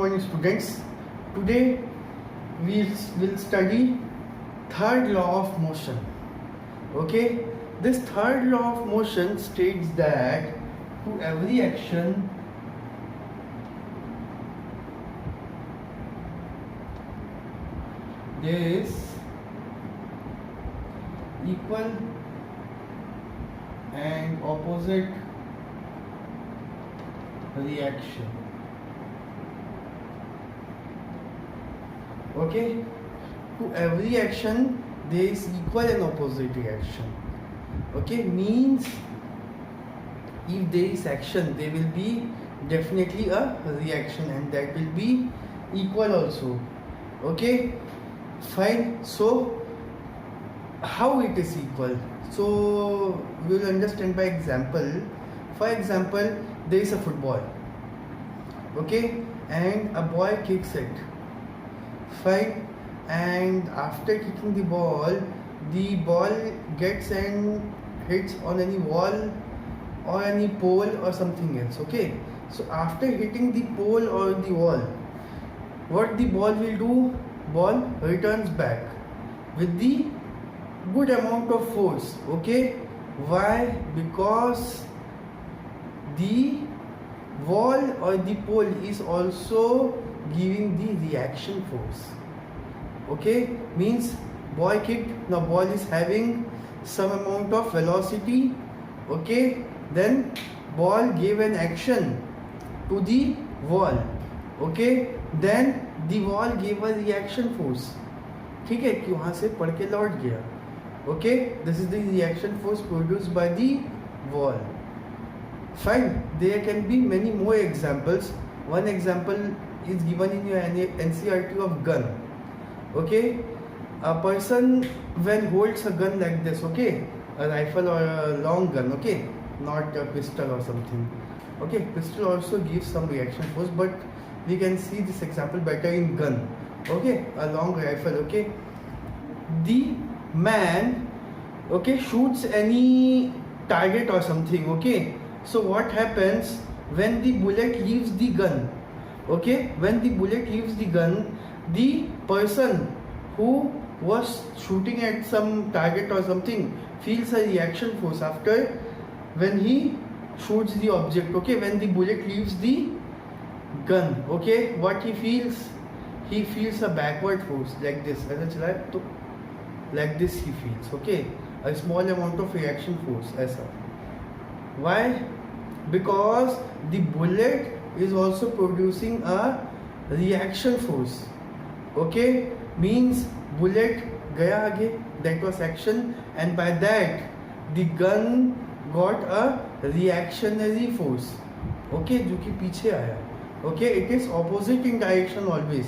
morning students. Today we will study third law of motion. Okay, this third law of motion states that to every action there is equal and opposite reaction. Okay, to every action there is equal and opposite reaction. Okay, means if there is action there will be definitely a reaction and that will be equal also. Okay, fine. So how it is equal? So we will understand by example. For example, there is a football, okay, and a boy kicks it, fine, and after kicking the ball gets and hits on any wall or any pole or something else. Okay, so after hitting the pole or the wall, what the ball will do? Ball returns back with the good amount of force. Okay, why? Because the wall or the pole is also giving the reaction force. Okay, means boy kicked, now ball is having some amount of velocity. Okay, then ball gave an action to the wall. Okay, then the wall gave a reaction force. ठीक है कि वहाँ से पढ़ के लौट गया. Okay, this is the reaction force produced by the wall. Fine, there can be many more examples. One example is given in your NCERT of gun. Okay, a person when holds a gun like this, okay, a rifle or a long gun, okay, not a pistol or something. Okay, pistol also gives some reaction force, but we can see this example better in gun. Okay, a long rifle. Okay, the man, okay, shoots any target or something. Okay, so what happens when the bullet leaves the gun? Okay, when the bullet leaves the gun, the person who was shooting at some target or something feels a reaction force after when he shoots the object. Okay, when the bullet leaves the gun, okay, what he feels? He feels a backward force like this. Like this he feels. Okay, a small amount of reaction force. Aisa. Why? Because the bullet is also producing a reaction force. Okay, means bullet gaya aage, that was action, and by that the gun got a reactionary force. Okay, जो कि पीछे आया. Okay, it is opposite in direction always.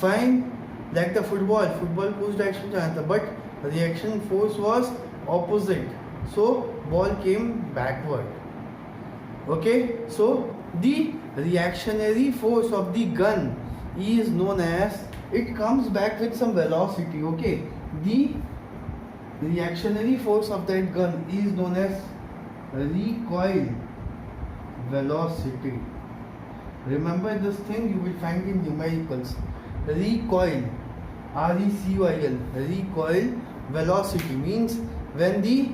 Fine, like the football कुछ direction जाना था, but reaction force was opposite, so ball came backward. Okay, so the reactionary force of the gun is known as, it comes back with some velocity. Okay, the reactionary force of that gun is known as recoil velocity. Remember this thing, you will find in numericals. Recoil, RECOIL, recoil velocity means when the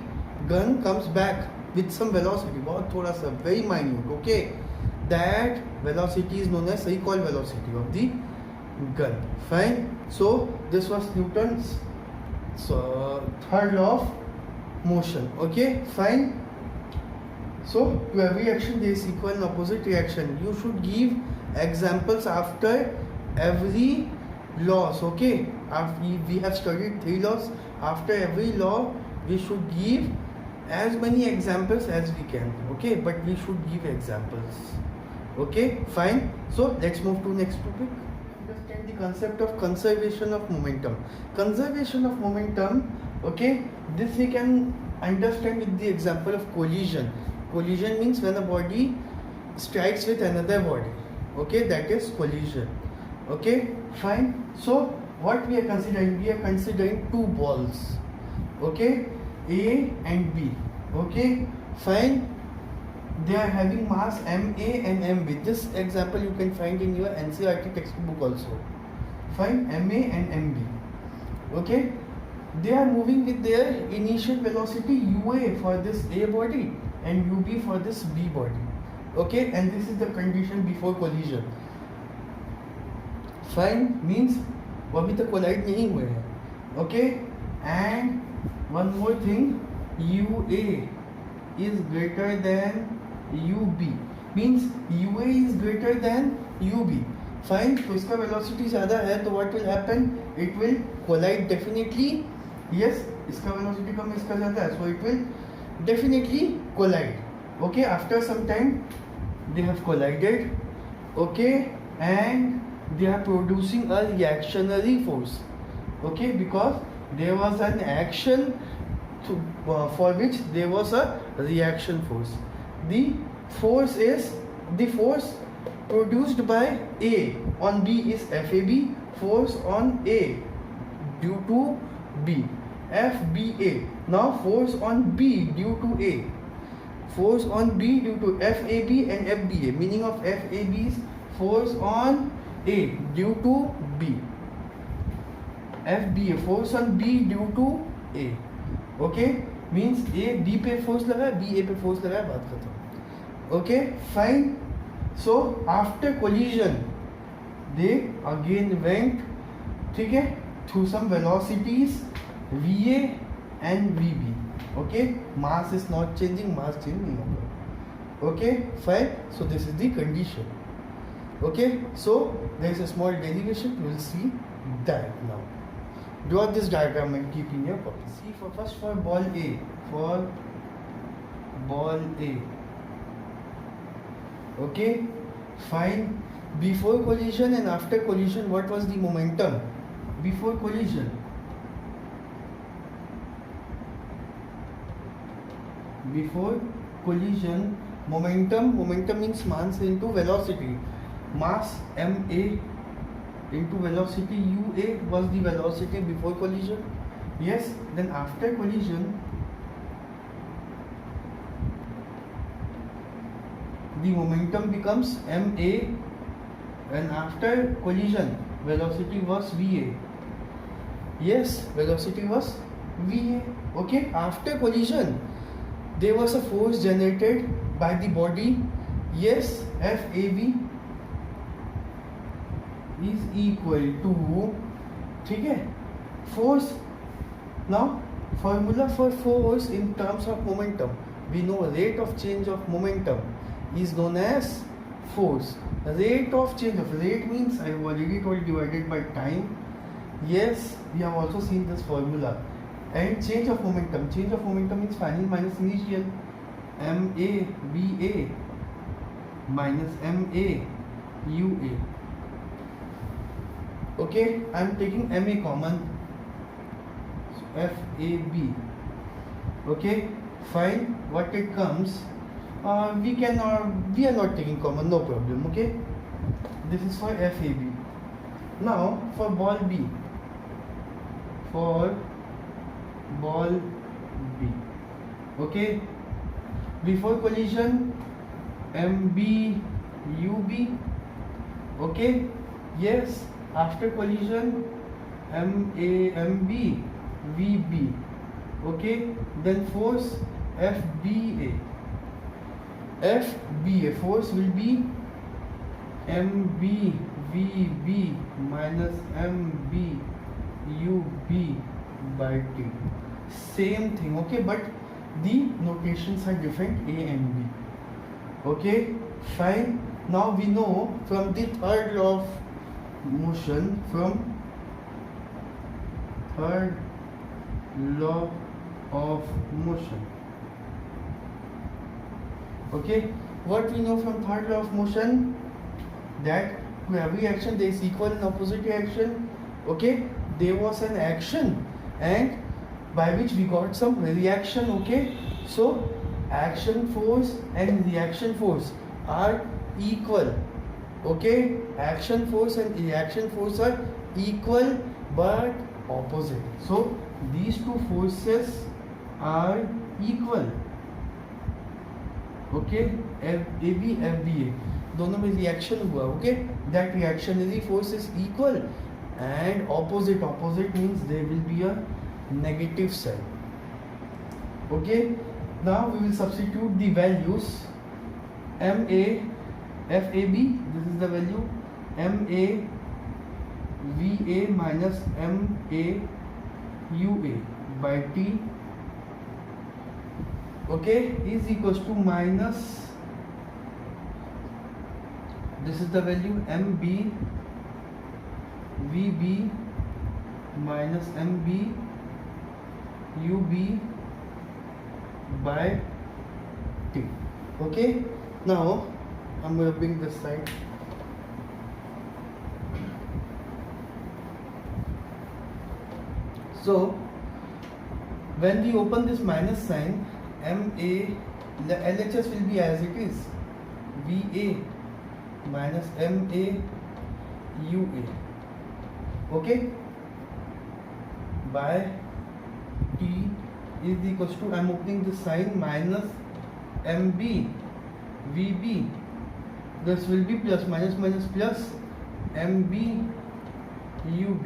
gun comes back with some velocity, बहुत थोड़ा सा, very minute. Okay, that velocity is known as recoil velocity of the gun. Fine. So this was Newton's third law of motion. Okay, fine. So to every action there is equal and opposite reaction. You should give examples after every laws. Okay, we have studied 3 laws. After every law we should give as many examples as we can. Okay, but we should give examples. Okay, fine. So let's move to next topic. Understand the concept of conservation of momentum. Conservation of momentum, okay, this we can understand with the example of collision. Collision means when a body strikes with another body. Okay, that is collision. Okay, fine. So what we are considering? We are considering 2 balls. Okay, A and B. Okay, fine. they are having mass MA and MB. This example you can find in your NCERT textbook also. Fine, MA and MB. Okay, they are moving with their initial velocity UA for this A body and UB for this B body. Okay, and this is the condition before collision. Fine, means वो अभी तक collide नहीं हुए हैं. Okay, and one more thing, UA is greater than UB, means UA is greater than UB. Fine, तो इसका velocity ज़्यादा है तो what will happen? It will collide definitely. Yes, इसका velocity कम इसका ज़्यादा है, so it will definitely collide. Okay, after some time they have collided. Okay, and they are producing a reactionary force. Okay, because there was an action for which there was a reaction force. The force produced by A on B is FAB. Force on A due to B, FBA. Now force on B due to A, force on B due to FAB and FBA. Meaning of FAB is force on A due to B. FBA force on B due to A. Okay, means A B पे force लगा है, B A पे force लगा है, बात खत्म. Okay, fine. So after collision, they again went, ठीक है, through some velocities VA and VB. Okay, mass is not changing, mass change नहीं होगा. Okay, fine. So this is the condition. Okay, so there is a small derivation. We will see that now. Draw this diagram and keep in your copy. See first for ball A. For ball A. Okay, fine. Before collision and after collision, what was the momentum? Before collision, momentum means mass into velocity. Mass MA into velocity UA was the velocity before collision. Yes, then after collision, the momentum becomes MA, and after collision velocity was VA. Yes, velocity was VA. Okay, after collision there was a force generated by the body. Yes, FAB is equal to, ठीक है, force. Now formula for force in terms of momentum, we know rate of change of momentum is known as force. Rate of change of, rate means I have already told, divided by time. Yes, we have also seen this formula. And change of momentum means final minus initial. MA BA minus MA UA. Okay, I am taking MA common, so FAB. Okay, fine. What it comes, we are not taking common, no problem. Okay, this is for FAB. Now for ball B. Okay, before collision MB UB. Okay, yes, after collision MB VB. Okay, then force FBA force will be MB VB minus MB UB by T. Same thing. Okay, but the notations are different, A and B. Okay, fine. Now we know from the third law of motion, okay, what we know from third law of motion, that to every action there is equal and opposite reaction. Okay, there was an action and by which we got some reaction. Okay, so action force and reaction force are equal. Okay, action force and reaction force are equal but opposite. So these two forces are equal. Okay, A B F B A दोनों में reaction हुआ. Okay, that reactionary force is equal and opposite means there will be a negative sign. Okay, now we will substitute the values. MA FAB, this is the value. MA VA minus MA UA by T, okay, is equals to minus, this is the value, MB VB minus MB UB by T. Okay, now I'm going to bring this side. So when we open this minus sign, MA, the LHS will be as it is, VA minus MA UA, okay, by T is equals to, I'm opening this sign, minus MB VB, this will be plus minus minus plus MB UB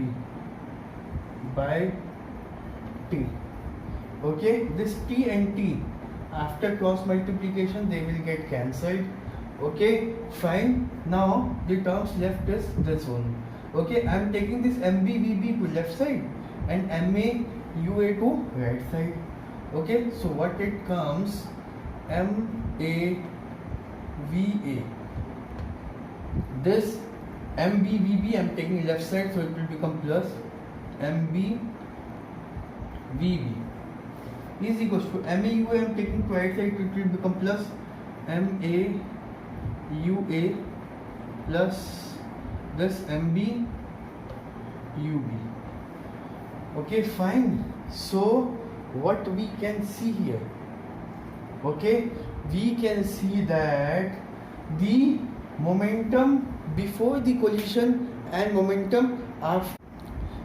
by T. Okay, this T and T after cross multiplication they will get cancelled. Okay, fine. Now the terms left is this one. Okay, I am taking this MB VB to left side and MA UA to right side. Okay, so what it comes, MA VA, this MB VB I am taking left side, so it will become plus MB VB is equals to MA UA I am taking to right side, it will become plus MA UA plus this MB UB. Okay, fine. So what we can see here, okay, we can see that the momentum before the collision and momentum after.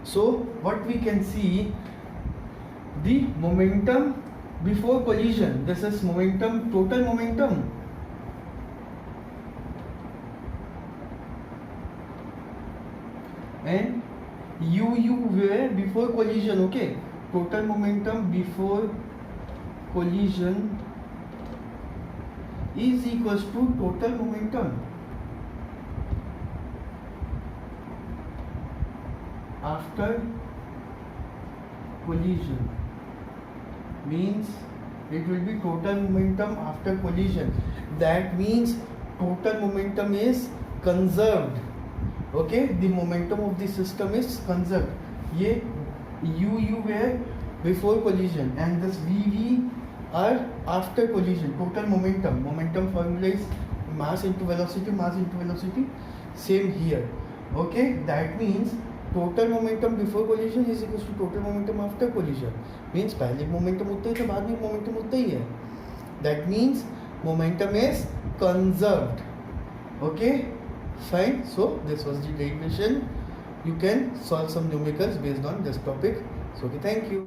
So what we can see, the momentum before collision, this is momentum, total momentum, and UU where before collision. Okay, total momentum before collision is equals to total momentum after collision, means it will be total momentum after collision. That means total momentum is conserved. Okay, the momentum of the system is conserved. ये UU where before collision and this VV are after collision. Total momentum formula is mass into velocity, same here. Okay, that means total momentum before collision is equals to total momentum after collision. Means पहले momentum उतना ही था, बाद में momentum उतना ही है. That means momentum is conserved. Okay, fine. So this was the derivation. You can solve some numericals based on this topic. So okay, thank you.